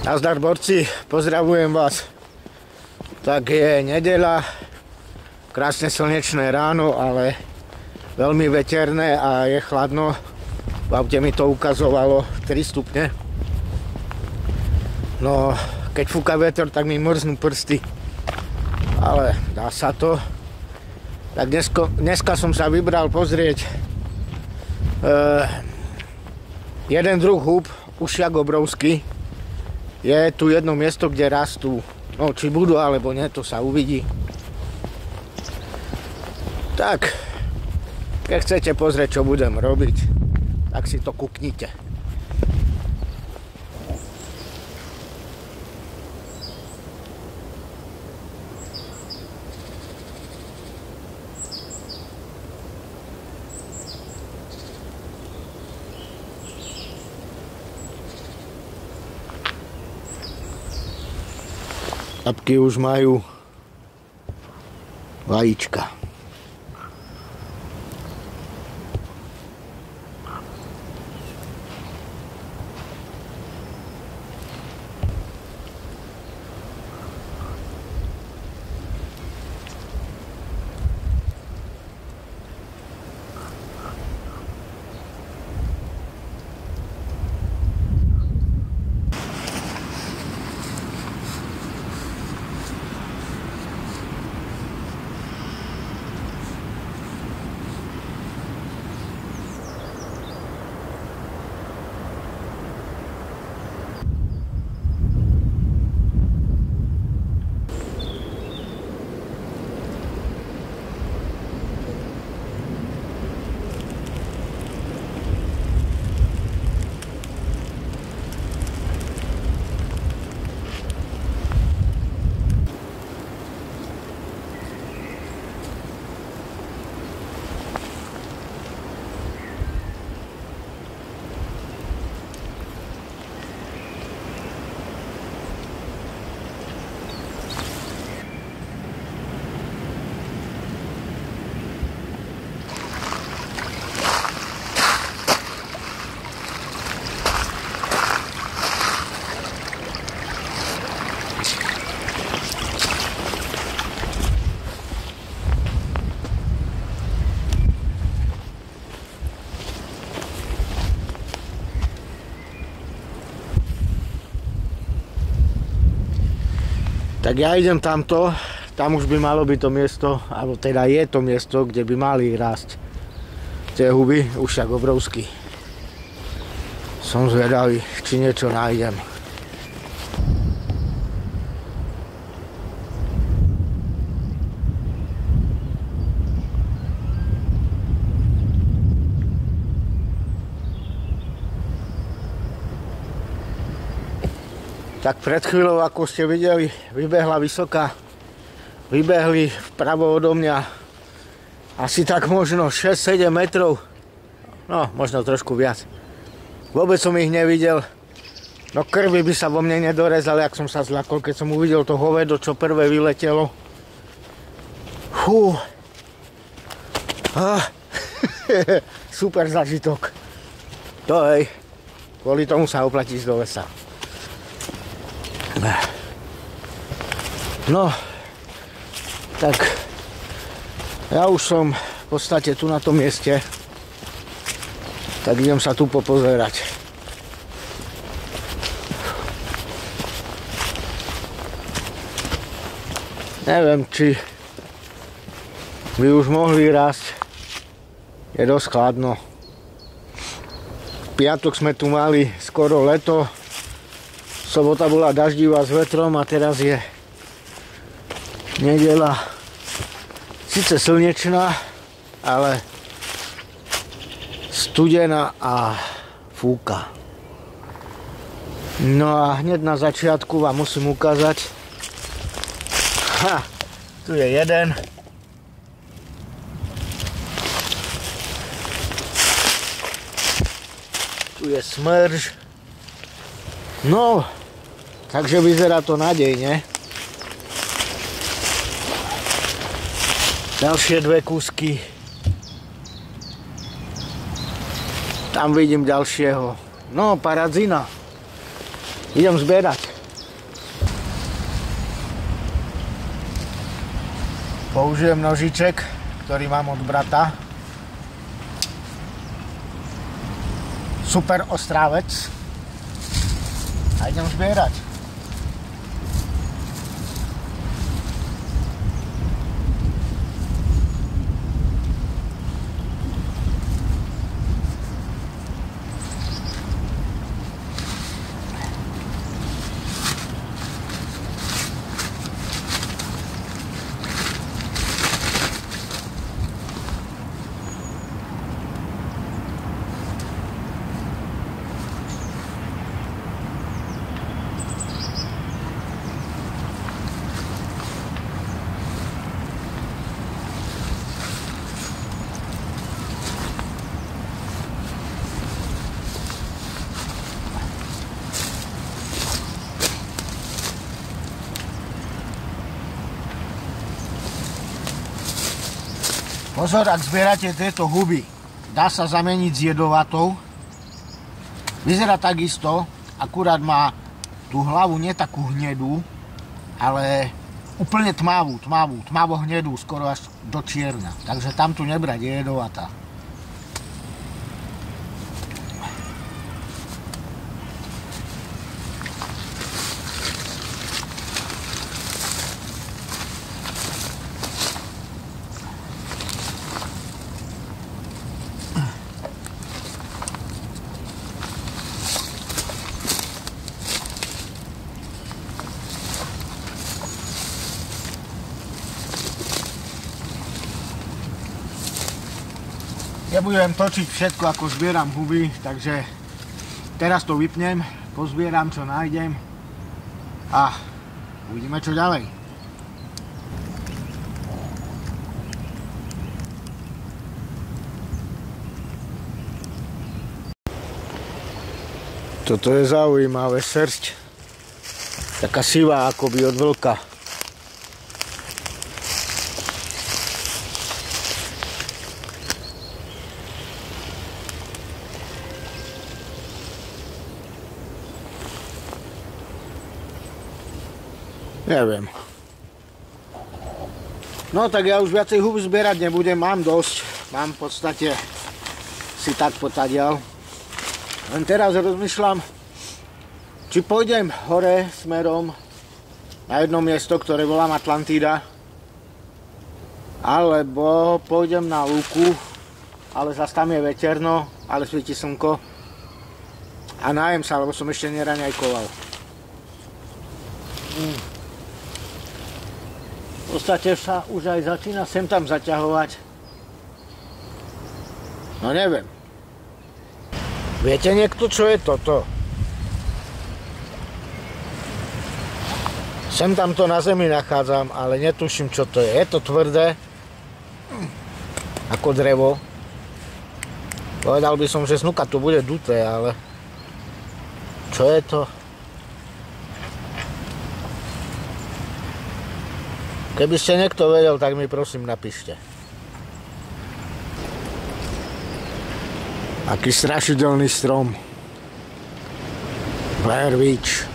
Nazdar borci, pozdravujem vás. Tak je nedeľa, krásne slnečné ráno, ale veľmi veterné a je chladno. V aute mi to ukazovalo 3 stupne. No, keď fúka veter, tak mi mrznú prsty. Ale dá sa to. Tak dneska som sa vybral pozrieť jeden druh húb, ušiak obrovský. Je tu jedno miesto, kde rastú. No, či budú, alebo nie, to sa uvidí. Tak, keď chcete pozrieť, čo budem robiť, tak si to kúknite. Kapky už majú vajíčka. Tak ja idem tamto, tam už by malo byť to miesto, alebo teda je to miesto, kde by mali rásť tie huby, ušiak obrovský. Som zvedavý, či niečo nájdem. Tak pred chvíľou, ako ste videli, vybehla vysoká. Vybehli vpravo odo mňa asi tak možno 6-7 metrov. No, možno trošku viac. Vôbec som ich nevidel. No krvi by sa vo mne nedorezali, ak som sa zľakol, keď som uvidel to hovedo, čo prvé vyletelo. Fú. Super zažitok. To hej. Kvôli tomu sa oplatí ísť do lesa. No, tak ja už som v podstate tu na tom mieste, tak idem sa tu popozerať. Neviem, či by už mohli rásť, je dosť chladno. V piatok sme tu mali skoro leto. Sobota bola daždivá s vetrom a teraz je nedeľa. Sice slnečná, ale studená a fúka. No a hneď na začiatku vám musím ukázať. Tu je jeden. Tu je smrž. No, takže vyzerá to nádejne. Ďalšie dve kúsky. Tam vidím ďalšieho. No, paradzina. Idem zbierať. Použijem nožiček, ktorý mám od brata. Super ostrávec. A idem zbierať. Pozor, ak zbierate tieto huby, dá sa zameniť s jedovatou. Vyzerá takisto, akurát má tú hlavu nie takú hnedú, ale úplne tmavo hnedú, skoro až do čierna. Takže tam tu nebrať, je jedovatá. Nebudem točiť všetko, ako zbieram huby, takže teraz to vypnem, pozbieram, čo nájdem a uvidíme, čo ďalej. Toto je zaujímavé, sršť. Taká sivá, akoby od vlka. Neviem. No tak ja už viacej hub zbierať nebudem, mám dosť. Mám v podstate si tak potadial. Len teraz rozmýšľam, či pôjdem hore smerom na jedno miesto, ktoré volám Atlantída, alebo pôjdem na lúku, ale zase tam je veterno, ale svieti slnko a nájem sa, lebo som ešte neraňajkoval. V podstate sa už aj začína sem tam zaťahovať. No neviem. Viete niekto, čo je toto? Sem tam to na zemi nachádzam, ale netuším, čo to je. Je to tvrdé, ako drevo. Povedal by som, že snuka to bude duté, ale čo je to? Keby ste niekto vedel, tak mi prosím napíšte. Aký strašidelný strom. Blair Witch.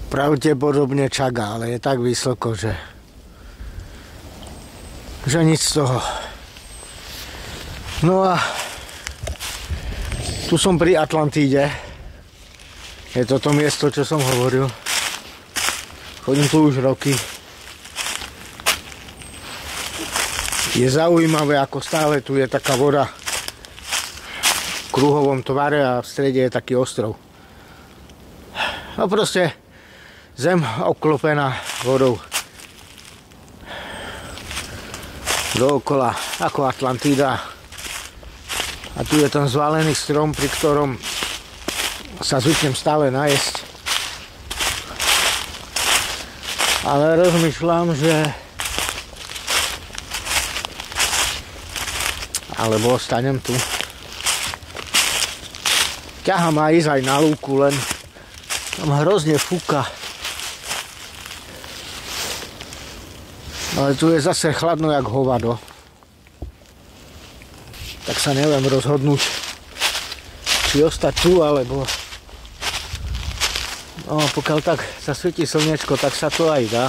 Pravdepodobne čaga, ale je tak vysoko, že nič z toho. No a tu som pri Atlantíde. Je toto miesto, čo som hovoril. Chodím tu už roky. Je zaujímavé, ako stále tu je taká voda v kruhovom tvare a v strede je taký ostrov. No proste zem obklopená vodou. Dookola, ako Atlantída. A tu je ten zvalený strom, pri ktorom sa zvyknem stále najesť. Ale rozmýšľam, že alebo ostanem tu. Ťahám ma ísť aj na lúku, len tam hrozne fúka. Ale tu je zase chladno jak hovado. Tak sa neviem rozhodnúť, či ostať tu, alebo no, pokiaľ tak sa svieti slniečko, tak sa to aj dá.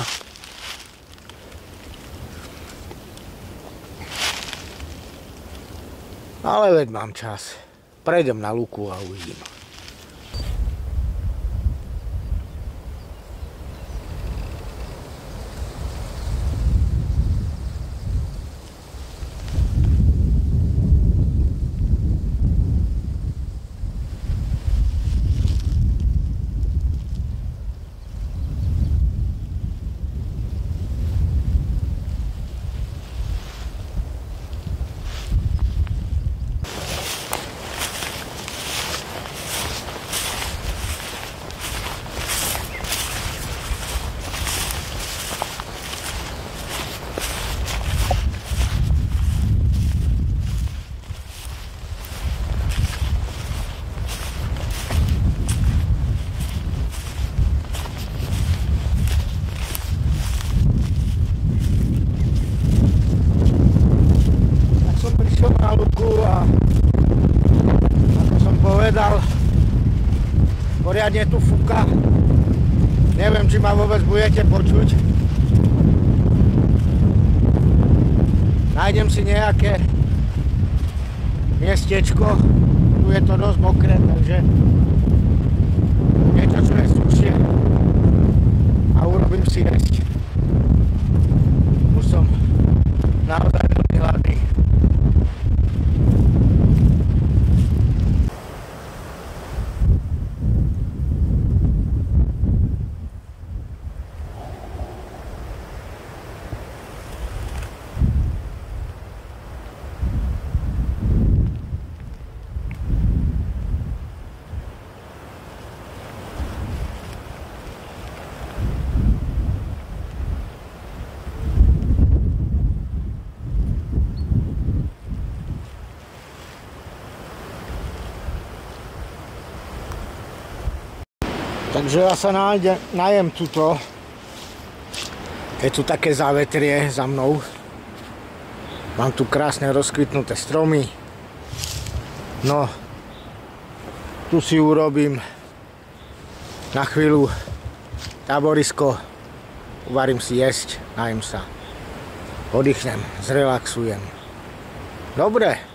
Ale veď mám čas. Prejdem na lúku a uvidím. Na lúku a ako som povedal, poriadne tu fúka. Neviem, či ma vôbec budete počuť. Nájdem si nejaké miestečko. Tu je to dosť mokré, takže niečo, čo je sušie a urobím si jesť. Už som naozaj veľmi hladný. Takže ja sa najem tuto. Je tu také závetrie za mnou. Mám tu krásne rozkvitnuté stromy. No, tu si urobím na chvíľu táborisko. Uvarím si jesť, najem sa. Oddychnem, zrelaxujem. Dobre.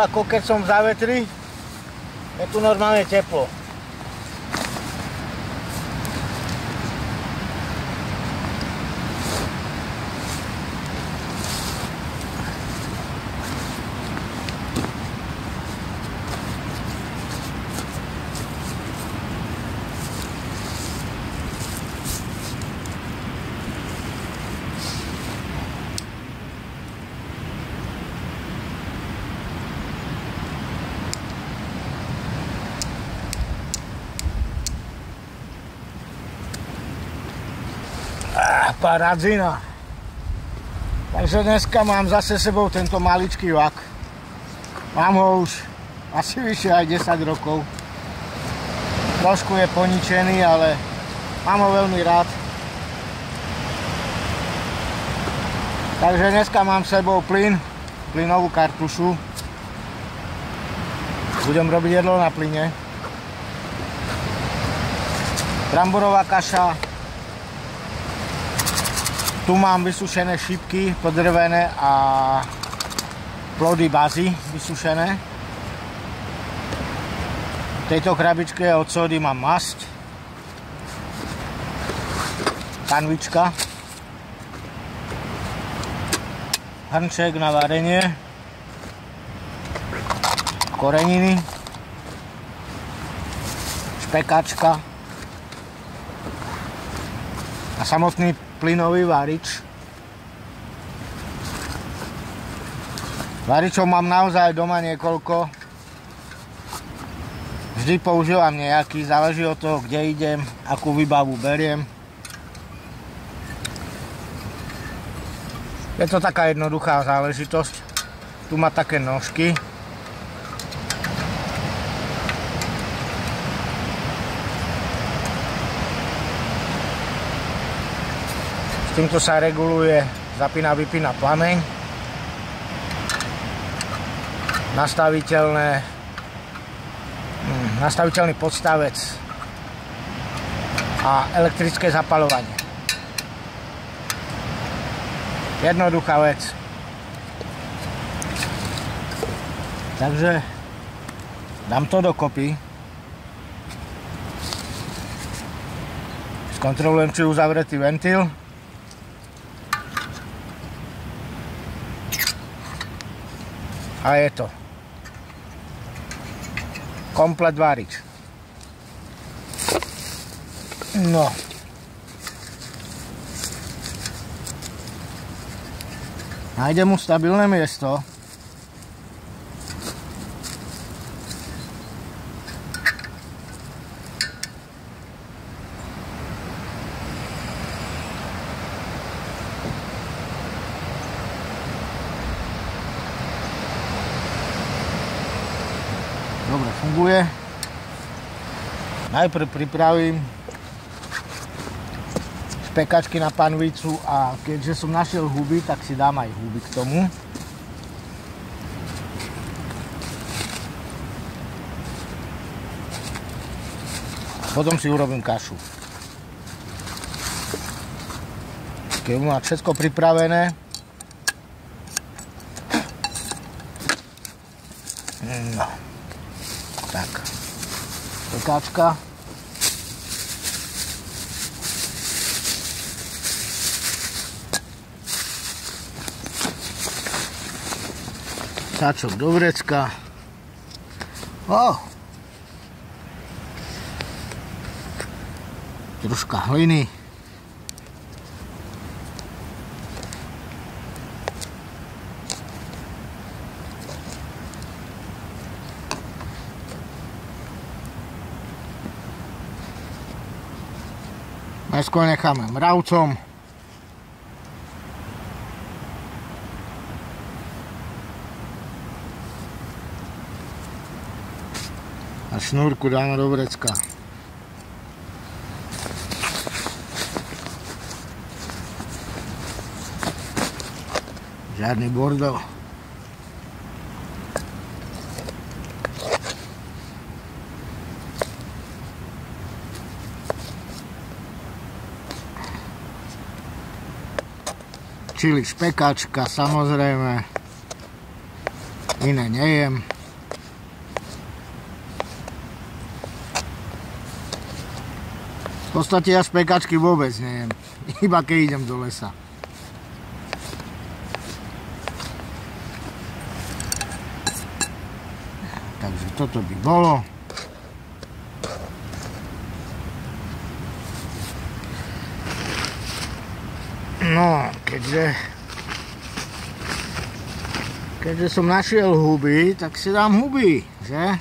Ako keď som v závetri, je tu normálne teplo. Paradzina. Takže dneska mám zase sebou tento maličký vlak. Mám ho už asi vyššie aj 10 rokov. Trošku je poničený, ale mám ho veľmi rád. Takže dneska mám sebou plynovú kartušu. Budem robiť jedlo na plyne. Bramborová kaša. Tu mám vysušené šípky podrvené a plody bazy vysušené. V tejto krabičke od sody mám masť, panvička, hrnček na varenie, koreniny, špekačka a samotný plynový varič. Varičov mám naozaj doma niekoľko. Vždy používam nejaký, záleží od toho, kde idem, akú výbavu beriem. Je to taká jednoduchá záležitosť. Tu má také nožky. S týmto sa reguluje, zapína, vypína plameň. Nastaviteľný podstavec a elektrické zapaľovanie. Jednoduchá vec. Takže dám to dokopy. Skontrolujem, či je uzavretý ventil. A je to. Komplet varič. No. Nájdem mu stabilné miesto. Dobre, funguje. Najprv pripravím špekačky na panvicu a keďže som našiel huby, tak si dám aj huby k tomu. Potom si urobím kašu. Keď mám všetko pripravené, no. Tak, pekáčka. Sáčok do vrecka. Troška hliny. Najskôr necháme mravcom. A šnúrku dáme do vrecka. Žiadny bordel. Čili špekačka, samozrejme. Iné nejem. V podstate ja špekačky vôbec nejem. Iba keď idem do lesa. Takže toto by bolo. No, keďže som našiel huby, tak si dám huby, že?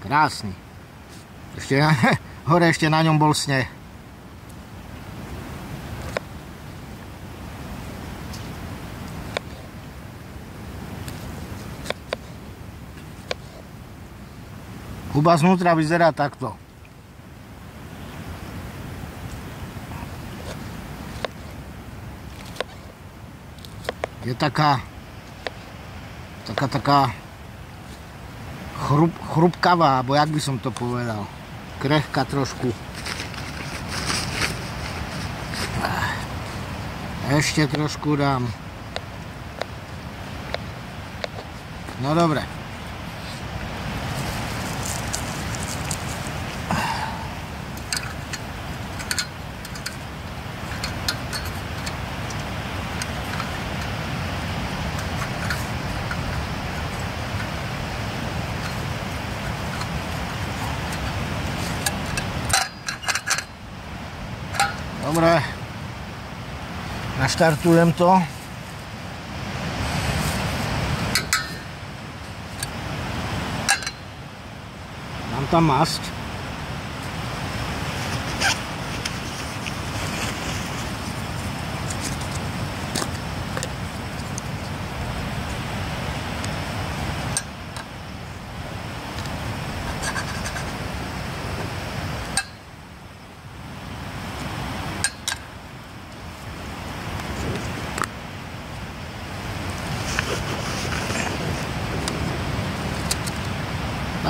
Krásny. Hore ešte na ňom bol sneh. Huba znútra vyzerá takto. je taká chrupkavá, alebo jak by som to povedal, krehká trošku. Ešte trošku dám. No dobre. Dobre, naštartujem to. Dám tam masť.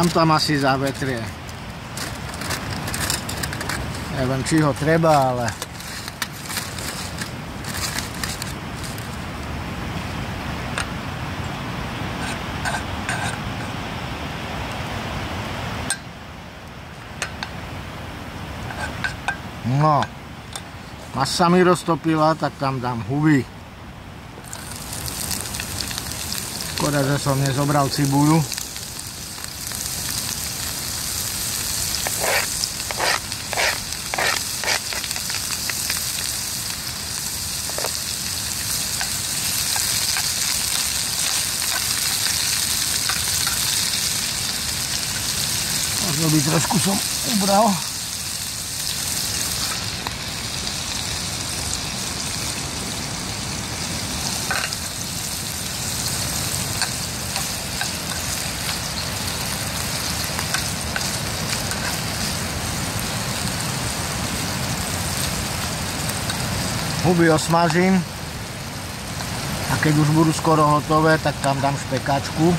Tam asi zavetrie. Neviem, či ho treba, ale... No, masa mi roztopila, tak tam dám huby. Škoda, že som nezobral cibuľu. Možno by trošku som ubral. Huby osmažím a keď už budú skoro hotové, tak tam dám špekačku.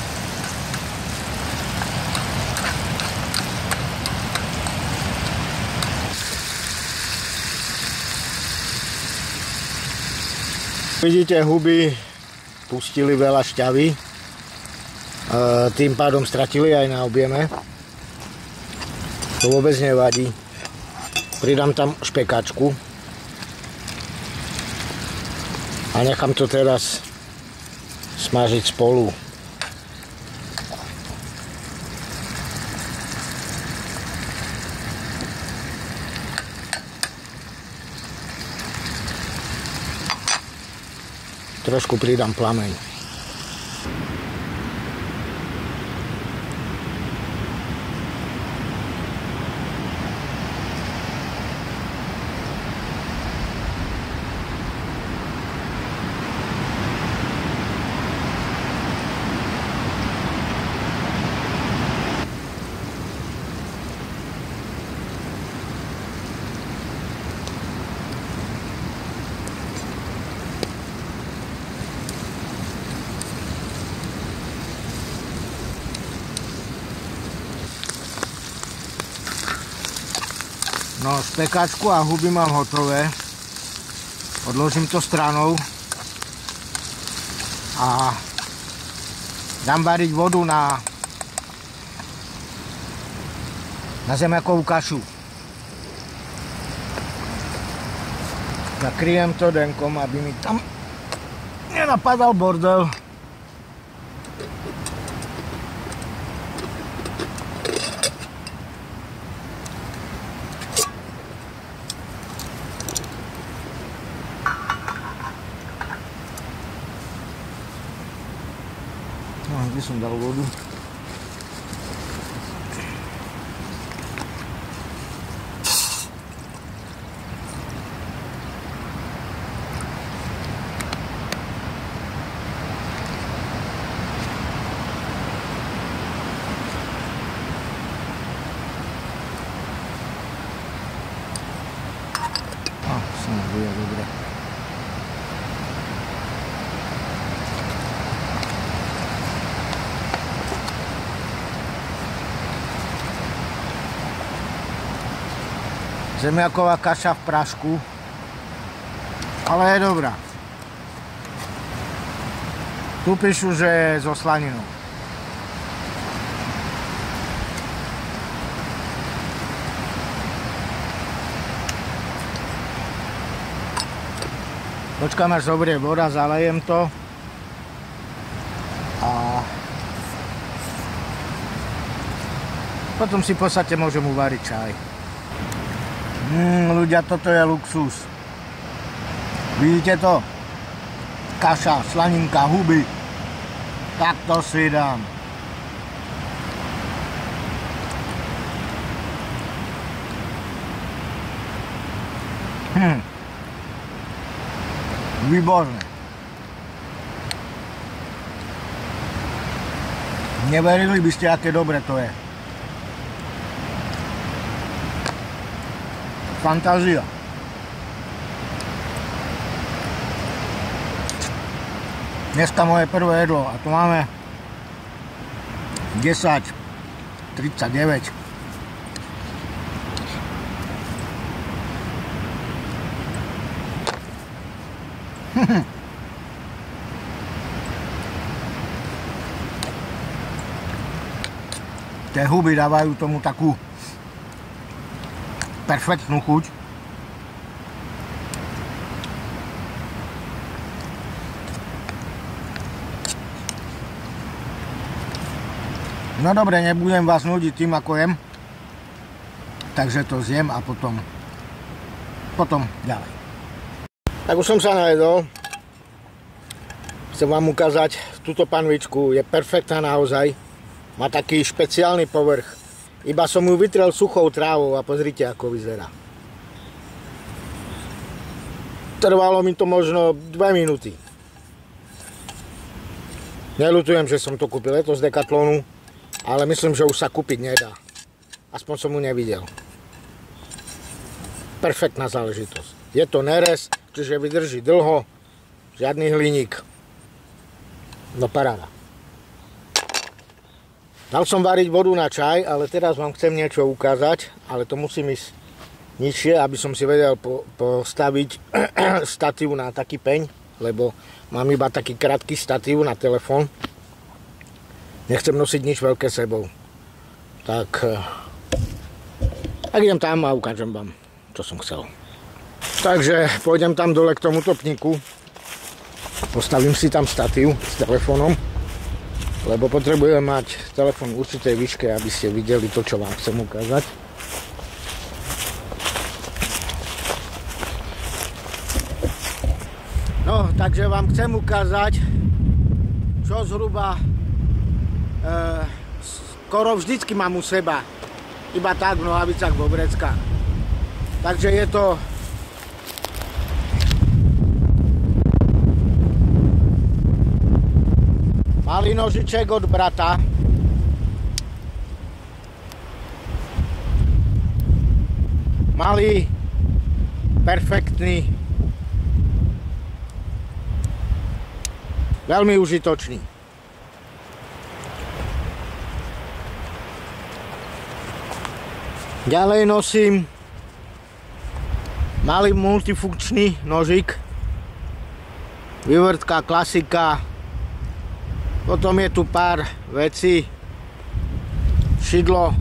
Vidíte, huby pustili veľa šťavy, tým pádom stratili aj na objeme. To vôbec nevadí. Pridám tam špekačku a nechám to teraz smažiť spolu. Trošku pridám plameň. No, špekačku a huby mám hotové. Odložím to stranou a dám variť vodu na zemiakovú kašu. Zakryjem to denkom, aby mi tam nenapadal bordel. No, kde som dal vodu? Dobre. Zemiaková kaša v prášku, ale je dobrá. Tu píšu, že je so slaninou. Počkám, až zobrie voda, zalejem to. A potom si v podstate môžem uvariť čaj. Ľudia, toto je luxus. Vidíte to? Kaša, slaninka, huby. Takto si dám. Výborné. Neverili by ste, aké dobre to je. Fantázia. Dneska moje prvé jedlo a tu máme 10:39. Tie huby dávajú tomu takú perfektnú chuť. No dobre, nebudem vás nudiť tým, ako jem. Takže to zjem a potom ďalej. Tak už som sa najedol. Chcem vám ukázať túto panvičku. Je perfektná naozaj. Má taký špeciálny povrch. Iba som ju vytrel suchou trávou a pozrite, ako vyzerá. Trvalo mi to možno 2 minúty. Neľutujem, že som to kúpil. Je to z Decathlonu, ale myslím, že už sa kúpiť nedá. Aspoň som ju nevidel. Perfektná záležitosť. Je to nerez, čiže vydrží dlho. Žiadny hliník. No paráda. Dal som variť vodu na čaj, ale teraz vám chcem niečo ukázať, ale to musím ísť nižšie, aby som si vedel postaviť statív na taký peň, lebo mám iba taký krátky statív na telefón. Nechcem nosiť nič veľké sebou. Tak idem tam a ukážem vám, čo som chcel. Takže pôjdem tam dole k tomu topníku. Postavím si tam statív s telefónom, lebo potrebujem mať telefón v určitej výške, aby ste videli to, čo vám chcem ukázať. No, takže vám chcem ukázať, čo zhruba skoro vždycky mám u seba. Iba tak v nohavicách, vo vreckách. Takže je to malý nožiček od brata. Malý, perfektný. Veľmi užitočný. Ďalej nosím malý multifunkčný nožik. Vývrtka, klasika. Potom je tu pár vecí. Šidlo.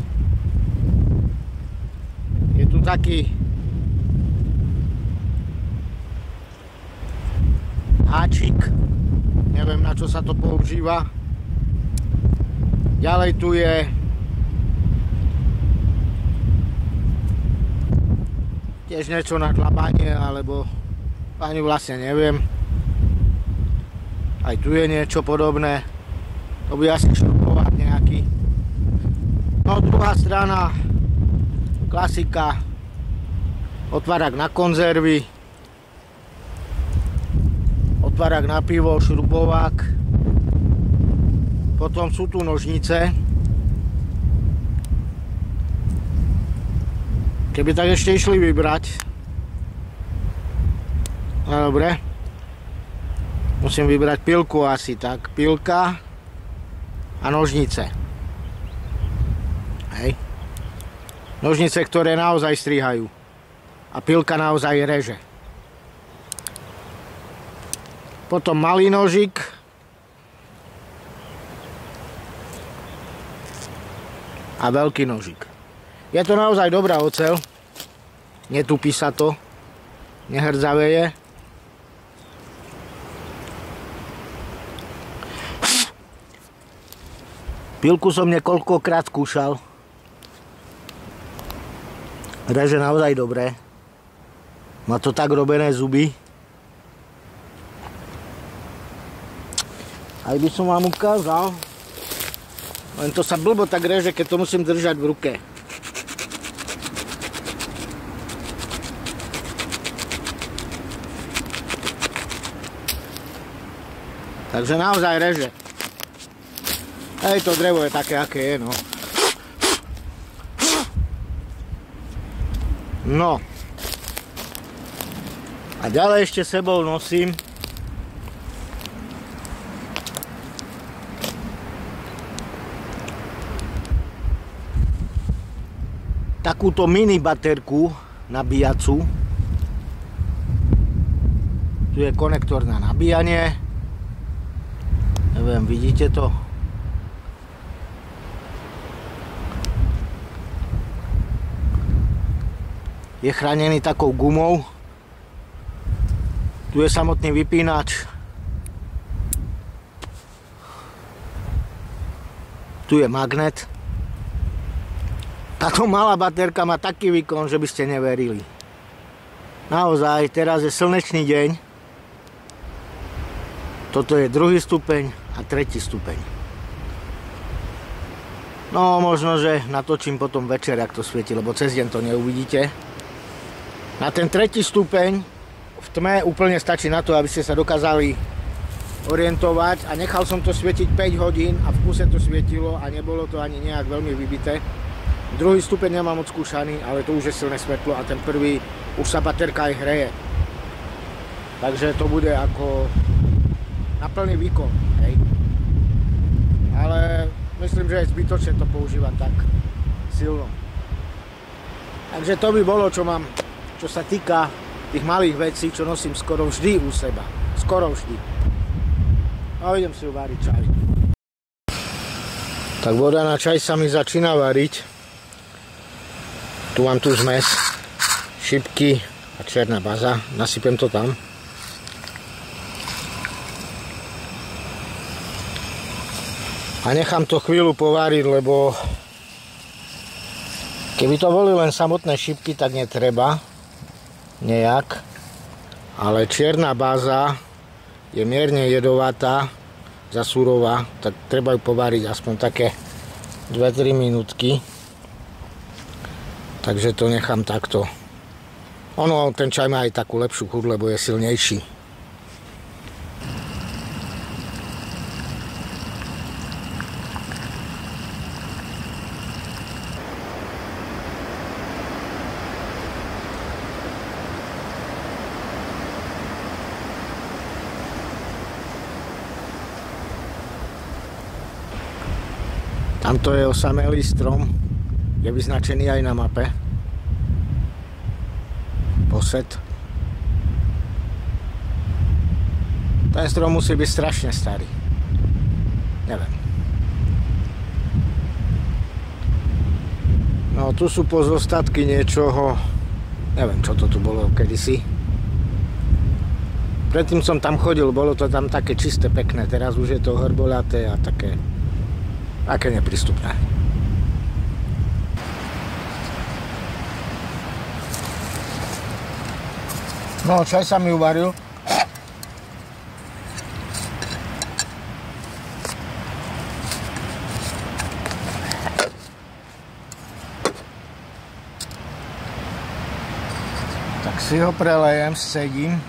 Je tu taký háčik. Neviem, na čo sa to používa. Ďalej tu je tiež niečo na dlabanie, alebo ani vlastne neviem. Aj tu je niečo podobné. To by asi šrupovať nejaký. No druhá strana, klasika, otvárak na konzervy, otvárak na pivo, šrubovák. Potom sú tu nožnice. Keby tak ešte išli vybrať. No dobre. Musím vybrať pilku asi, tak pilka a nožnice. Hej. Nožnice, ktoré naozaj strihajú. a pilka naozaj reže. Potom malý nožik. A veľký nožik. Je to naozaj dobrá oceľ. Netupí sa to. Nehrdzaveje. Pilku som niekoľkokrát skúšal. Reže naozaj dobre. Má to tak robené zuby. Aj by som vám ukázal. Len to sa blbo tak reže, keď to musím držať v ruke. Takže naozaj reže. Hej, to drevo je také, aké je, no. No. A ďalej ešte sebou nosím takúto mini baterku nabíjacu. Tu je konektor na nabíjanie. Neviem, vidíte to? Je chránený takou gumou. Tu je samotný vypínač. Tu je magnet. Táto malá baterka má taký výkon, že by ste neverili. Naozaj, teraz je slnečný deň. Toto je 2. stupeň a 3. stupeň. No, možno, že natočím potom večer, ak to svieti, lebo cez deň to neuvidíte. Na ten 3. stupeň v tme úplne stačí na to, aby ste sa dokázali orientovať, a nechal som to svietiť 5 hodín a v kuse to svietilo a nebolo to ani nejak veľmi vybité. 2. stupeň nemám odskúšaný, ale to už je silné svetlo, a ten 1. už sa baterka aj hreje. Takže to bude ako na plný výkon, hej. Ale myslím, že je zbytočné to používať tak silno. Takže to by bolo, čo sa týka tých malých vecí, čo nosím skoro vždy u seba. Skoro vždy. No, idem si uváriť čaj. Tak voda na čaj sa mi začína variť. Tu mám tú zmes, šipky a černá baza. Nasypem to tam. A nechám to chvíľu pováriť, lebo keby to boli len samotné šipky, tak netreba nejak. Ale čierna báza je mierne jedovatá, zasúrová, tak treba ju pováriť aspoň také 2-3 minútky. Takže to nechám takto. Ono, ten čaj má aj takú lepšiu chuť, lebo je silnejší. Tamto je osamelý strom, je vyznačený aj na mape. Posed. Ten strom musí byť strašne starý. Neviem. No, tu sú pozostatky niečoho. Neviem, čo to tu bolo kedysi. Predtým som tam chodil, bolo to tam také čisté, pekné. Teraz už je to hrbolaté a také neprístupné. No, čaj sa mi uvaril. Tak si ho prelejem, scedím.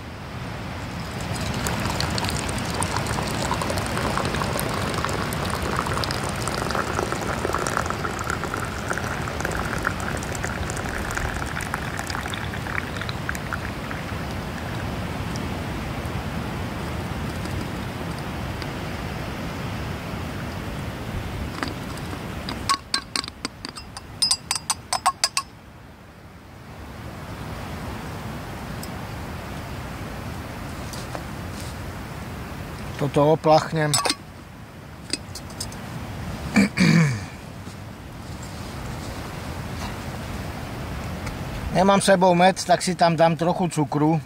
Toto oplachnem. Nemám sebou med, tak si tam dám trochu cukru.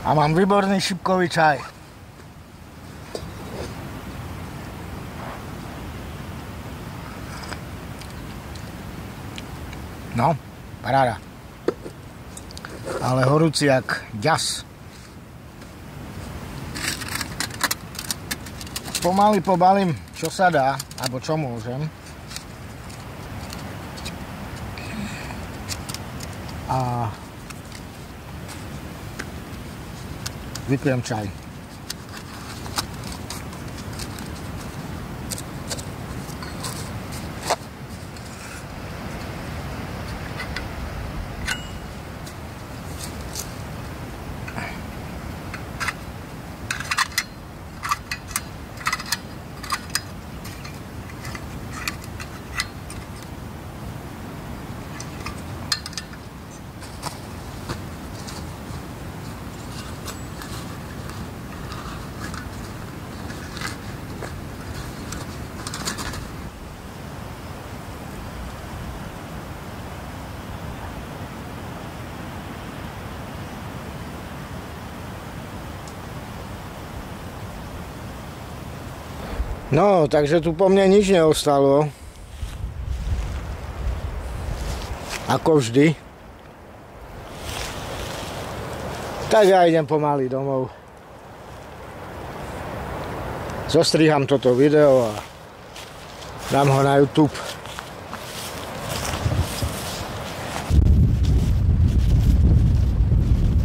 A mám výborný šipkový čaj. No, paráda. Ale horúci jak ďas. Pomaly pobalím, čo sa dá, alebo čo môžem. A vypijem čaj. No, takže tu po mne nič neostalo. Ako vždy. Tak ja idem pomaly domov. Zostriham toto video a dám ho na YouTube.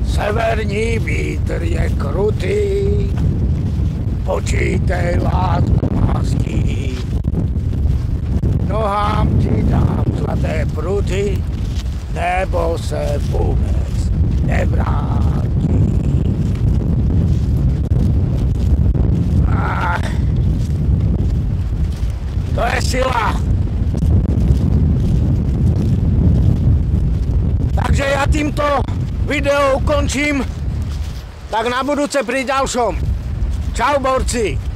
Severní vítr je krutý, počítej lásku mástí. Nohám ti dám zlaté pruty, nebo se vůbec nevrátí. To je sila. Takže ja týmto video ukončím, tak na budúce pri ďalšom. Čau borci!